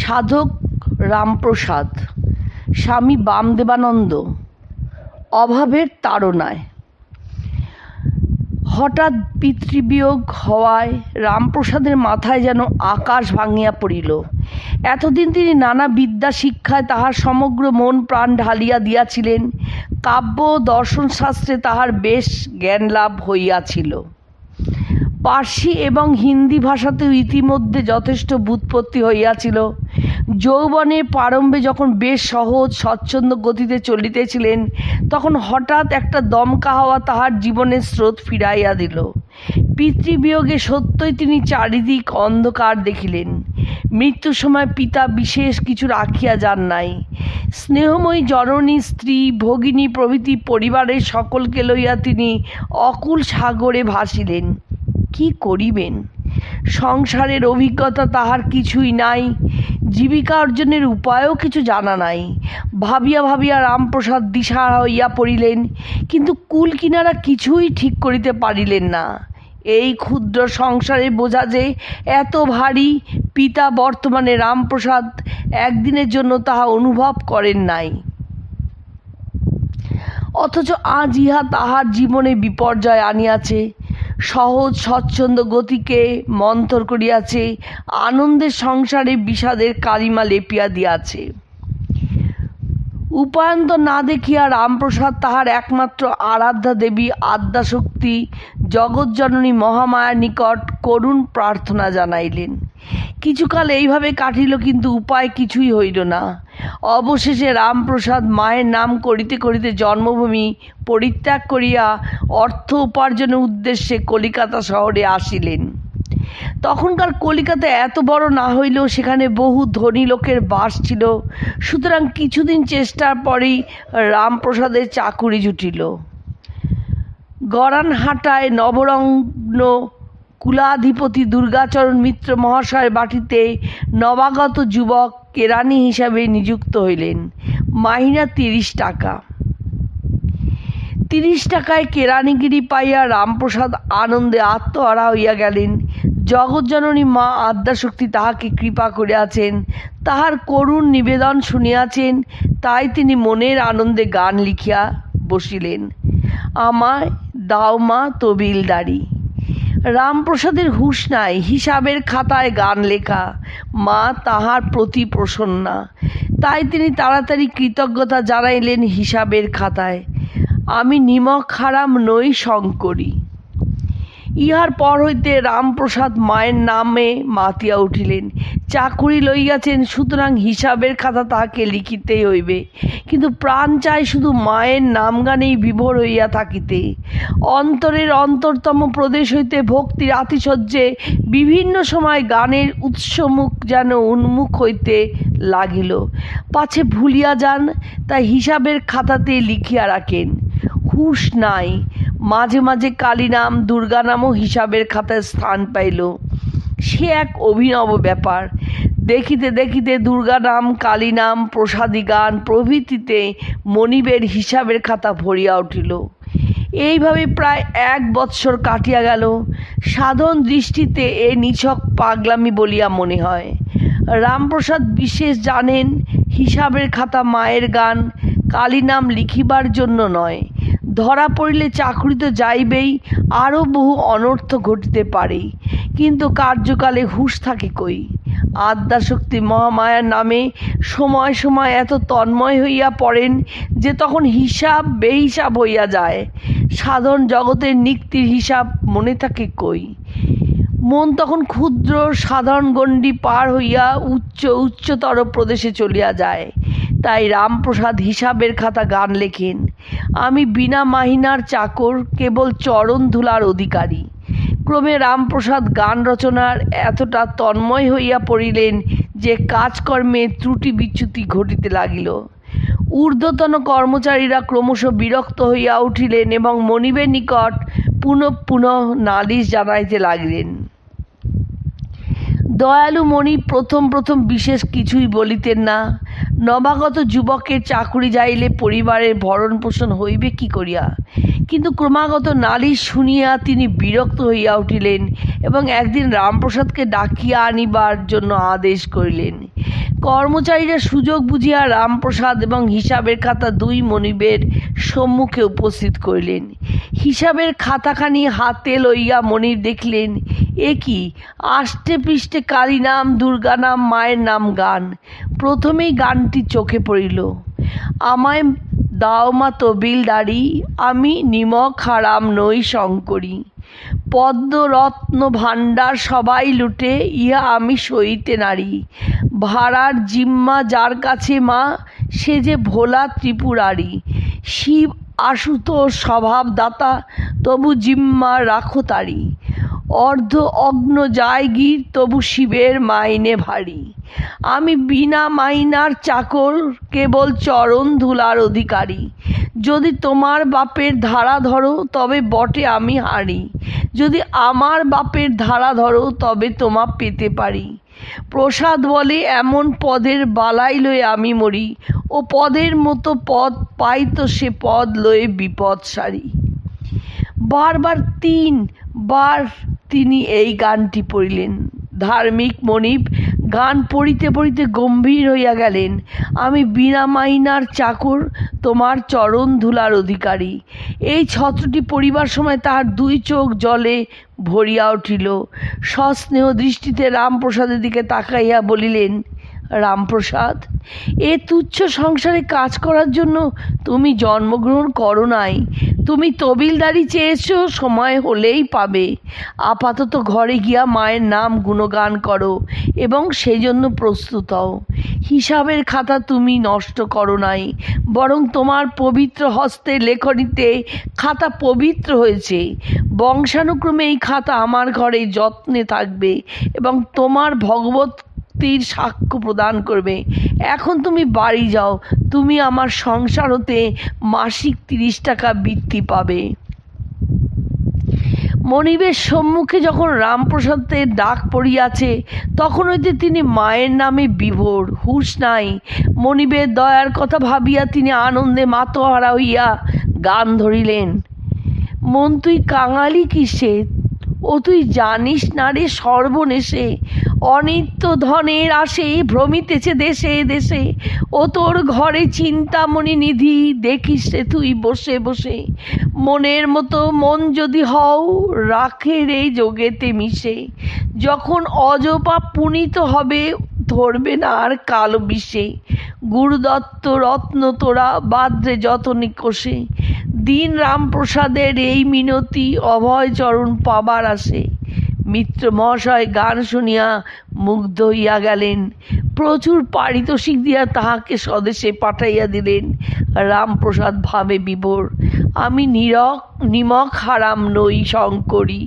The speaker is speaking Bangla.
সাধক রামপ্রসাদ, স্বামী বামদেবানন্দ অভাবের তাড়নায়। হঠাৎ পিতৃবিয়োগ হওয়ায় রামপ্রসাদের মাথায় যেন আকাশ ভাঙিয়া পড়িল। এতদিন তিনি নানা বিদ্যা শিক্ষায় তাহার সমগ্র মন প্রাণ ঢালিয়া দিয়াছিলেন। কাব্য দর্শনশাস্ত্রে তাহার বেশ জ্ঞানলাভ হইয়াছিল। পার্সি এবং হিন্দি ভাষাতেও ইতিমধ্যে যথেষ্ট ব্যুৎপত্তি হইয়াছিল। যৌবনের প্রারম্ভে যখন বেশ সহজ স্বচ্ছন্দ গতিতে চলিতেছিলেন, তখন হঠাৎ একটা দমকা হাওয়া তাহার জীবনের স্রোত ফিরাইয়া দিল। পিতৃবিয়োগে সত্যই তিনি চারিদিক অন্ধকার দেখিলেন। মৃত্যুর সময় পিতা বিশেষ কিছু রাখিয়া যান নাই। স্নেহময়ী জননী, স্ত্রী, ভগিনী প্রভৃতি পরিবারের সকলকে লইয়া তিনি অকুল সাগরে ভাসিলেন। কি করিবেন? সংসারের অভিজ্ঞতা তাহার কিছুই নাই, জীবিকা অর্জনের উপায়ও কিছু জানা নাই। ভাবিয়া ভাবিয়া রামপ্রসাদ দিশাহারা হইয়া পড়িলেন, কিন্তু কুল কিনারা কিছুই ঠিক করিতে পারিলেন না। এই ক্ষুদ্র সংসারের বোঝা যে এত ভারী, পিতা বর্তমানে রামপ্রসাদ একদিনের জন্য তাহা অনুভব করেন নাই। অথচ আজ ইহা তাহার জীবনে বিপর্যয় আনিয়াছে, সহজ স্বচ্ছন্দ গতিকে মন্থর করিয়াছে, আনন্দের সংসারে বিষাদের কালিমা লেপিয়া দিয়াছে। উপায়ন্তর না দেখিয়া রামপ্রসাদ তাহার একমাত্র আরাধ্যা দেবী আদ্যাশক্তি জগৎজননী মহামায়ার নিকট করুণ প্রার্থনা জানাইলেন। কিছুকাল এইভাবে কাটিল, কিন্তু উপায় কিছুই হইল না। অবশেষে রামপ্রসাদ মায়ের নাম করিতে করিতে জন্মভূমি পরিত্যাগ করিয়া অর্থ উপার্জনের উদ্দেশ্যে কলিকাতা শহরে আসিলেন। তখনকার কলিকাতা এত বড় না হইলেও সেখানে বহু ধনী লোকের বাস ছিল। সুতরাং কিছুদিন চেষ্টার পরেই রামপ্রসাদের চাকুরি জুটিল। গড়ানহাটায় নবরত্ন কুলাধিপতি দুর্গাচরণ মিত্র মহাশয়ের বাটিতে নবাগত যুবক কেরানি হিসাবে নিযুক্ত হইলেন। মাহিনা 30 টাকা। 30 টাকায় কেরানিগিরি পাইয়া রামপ্রসাদ আনন্দে আত্মহারা হইয়া গেলেন। জগৎজননী মা আদ্যাশক্তি তাহাকে কৃপা করিয়াছেন, তাহার করুণ নিবেদন শুনিয়াছেন। তাই তিনি মনের আনন্দে গান লিখিয়া বসিলেন। আমায় দাও মা তবিলদারি। রামপ্রসাদের হুঁশ নাই, হিসাবের খাতায় গান লেখা। মা তাহার প্রতি প্রসন্না, তাই তিনি তাড়াতাড়ি কৃতজ্ঞতা জানাইলেন হিসাবের খাতায়, আমি নিমক হারাম নই শঙ্করী। ইহার পর হইতে রামপ্রসাদ মায়ের নামে মাতিয়া উঠিলেন। চাকুরি লইয়াছেন, সুতরাং হিসাবের খাতা তাহাকে লিখিতেই হইবে। কিন্তু প্রাণ চায় শুধু মায়ের নাম গানেই বিভোর হইয়া থাকিতে। অন্তরের অন্তরতম প্রদেশ হইতে ভক্তির আতিশয্যে বিভিন্ন সময় গানের উৎসমুখ যেন উন্মুখ হইতে লাগিল। পাছে ভুলিয়া যান, তাই হিসাবের খাতাতে লিখিয়া রাখেন। হুঁশ নাই। মাঝে মাঝে কালী নাম, দুর্গা নামও হিসাবের খাতায় স্থান পাইল। সে এক অভিনব ব্যাপার। দেখিতে দেখিতে দুর্গা নাম, কালী নাম, প্রসাদী গান প্রভৃতিতে মনিবের হিসাবের খাতা ভরিয়া উঠিল। এইভাবে প্রায় 1 বৎসর কাটিয়া গেল। সাধারণ দৃষ্টিতে এ নিছক পাগলামি বলিয়া মনে হয়। রামপ্রসাদ বিশেষ জানেন হিসাবের খাতা মায়ের গান, কালী নাম লিখিবার জন্য নয়। ধরা পড়িলে চাকরি তো যাইবেই, আরও বহু অনর্থ ঘটিতে পারে। কিন্তু কার্যকালে হুঁশ থাকে কই? আদ্যাশক্তি মহামায়ার নামে সময় সময় এত তন্ময় হইয়া পড়েন যে তখন হিসাব বেহিসাব হইয়া যায়। সাধারণ জগতের নিক্তির হিসাব মনে থাকে কই? মন তখন ক্ষুদ্র সাধারণ গণ্ডি পার হইয়া উচ্চতর প্রদেশে চলিয়া যায়। তাই রামপ্রসাদ হিসাবের খাতা গান লেখেন। আমি বিনা মাহিনার চাকর, কেবল চরণ ধুলার অধিকারী। ক্রমে রামপ্রসাদ গান রচনার এতটা তন্ময় হইয়া পড়িলেন যে কাজকর্মে ত্রুটি বিচ্যুতি ঘটিতে লাগিল। ঊর্ধ্বতন কর্মচারীরা ক্রমশ বিরক্ত হইয়া উঠিলেন এবং মনিবের নিকট পুনঃ নালিশ জানাইতে লাগিলেন। দয়ালু মণি প্রথম বিশেষ কিছুই বলিতেন না। নবাগত যুবকের চাকুরি যাইলে পরিবারের ভরণ পোষণ হইবে কি করিয়া? কিন্তু ক্রমাগত নালিশ শুনিয়া তিনি বিরক্ত হইয়া উঠিলেন এবং একদিন রামপ্রসাদকে ডাকিয়া আনিবার জন্য আদেশ করিলেন। কর্মচারীরা সুযোগ বুঝিয়া রামপ্রসাদ এবং হিসাবের খাতা দুই মনিবের সম্মুখে উপস্থিত করিলেন। হিসাবের খাতাখানি হাতে লইয়া মনিব দেখলেন, এ কি, আষ্টে পৃষ্ঠে কালী নাম, দুর্গা নাম, মায়ের নাম গান। প্রথমেই গানটি চোখে পড়িল, আমায় দাও মা তবিলদারি, আমি নিমক হারাম নই শঙ্করী। পদ্মরত্ন ভাণ্ডার সবাই লুটে, ইহা আমি সইতে নারী। ভাড়ার জিম্মা যার কাছে মা, সে যে ভোলা ত্রিপুরারি। শিব আশুতোষ স্বভাব দাতা, তবু জিম্মা রাখো তারি। অর্ধ অগ্ন যায় গির, তবু শিবের মাইনে ভারী। আমি বিনা মাইনার চাকর, কেবল চরণ ধুলার অধিকারী। যদি তোমার বাপের ধারা ধরো, তবে বটে আমি হারি। যদি আমার বাপের ধারা ধরো, তবে তোমা পেতে পারি। প্রসাদ বলে এমন পদের বালাই লয়ে আমি মরি, ও পদের মতো পদ পাই তো সে পদ লয়ে বিপদ সারি। বারবার 3 বার তিনি এই গানটি পড়িলেন। ধার্মিক মনিব গান পড়িতে পড়িতে গম্ভীর হইয়া গেলেন। আমি বিনা মাইনার চাকর, তোমার চরণ ধুলার অধিকারী। এই ছত্রটি পড়িবার সময় তাহার 2 চোখ জলে ভরিয়া উঠিল। সস্নেহ দৃষ্টিতে রামপ্রসাদের দিকে তাকাইয়া বলিলেন, রামপ্রসাদ, এ তুচ্ছ সংসারে কাজ করার জন্য তুমি জন্মগ্রহণ করো নাই। তুমি তবিলদারি চেয়েছ, সময় হলেই পাবে। আপাতত ঘরে গিয়া মায়ের নাম গুণগান করো এবং সেই জন্য প্রস্তুত হও। হিসাবের খাতা তুমি নষ্ট করো নাই, বরং তোমার পবিত্র হস্তের লেখনীতে খাতা পবিত্র হয়েছে। বংশানুক্রমে এই খাতা আমার ঘরে যত্নে থাকবে এবং তোমার ভগবত সাক্ষ্য প্রদান করবে। এখন তুমি বাড়ি যাও, তুমি আমার সংসার হতে মাসিক 30 টাকা বৃত্তি পাবে। মনিবের সম্মুখে যখন রামপ্রসাদের ডাক পড়িয়াছে, তখন হইতে তিনি মায়ের নামে বিভোর, হুঁশ নাই। মনিবের দয়ার কথা ভাবিয়া তিনি আনন্দে মাতোহারা হইয়া গান ধরিলেন, মন তুই কাঙালি কিসে, ও তুই জানিস না রে সর্বনেশে। অনিত্য ধনের আসে ভ্রমিতেছে দেশে দেশে, ও তোর ঘরে চিন্তামণি নিধি, দেখিস রে তুই বসে বসে। মনের মতো মন যদি হও, রাখে রে যোগেতে মিশে। যখন অজপা পুনিত হবে, ধরবে না আর কালো বিষে। গুরুদত্ত রত্ন তোরা বাদ্রে যতনে কোষে। দিন রামপ্রসাদের এই মিনতি, অভয় চরণ পাবার আসে। মিত্র মহাশয় গান শুনিয়া মুগ্ধ হইয়া গেলেন। প্রচুর পারিতোষিক দিয়া তাহাকে স্বদেশে পাঠাইয়া দিলেন। রামপ্রসাদ ভাবে বিভোর, আমি নিমক হারাম নই শঙ্করী।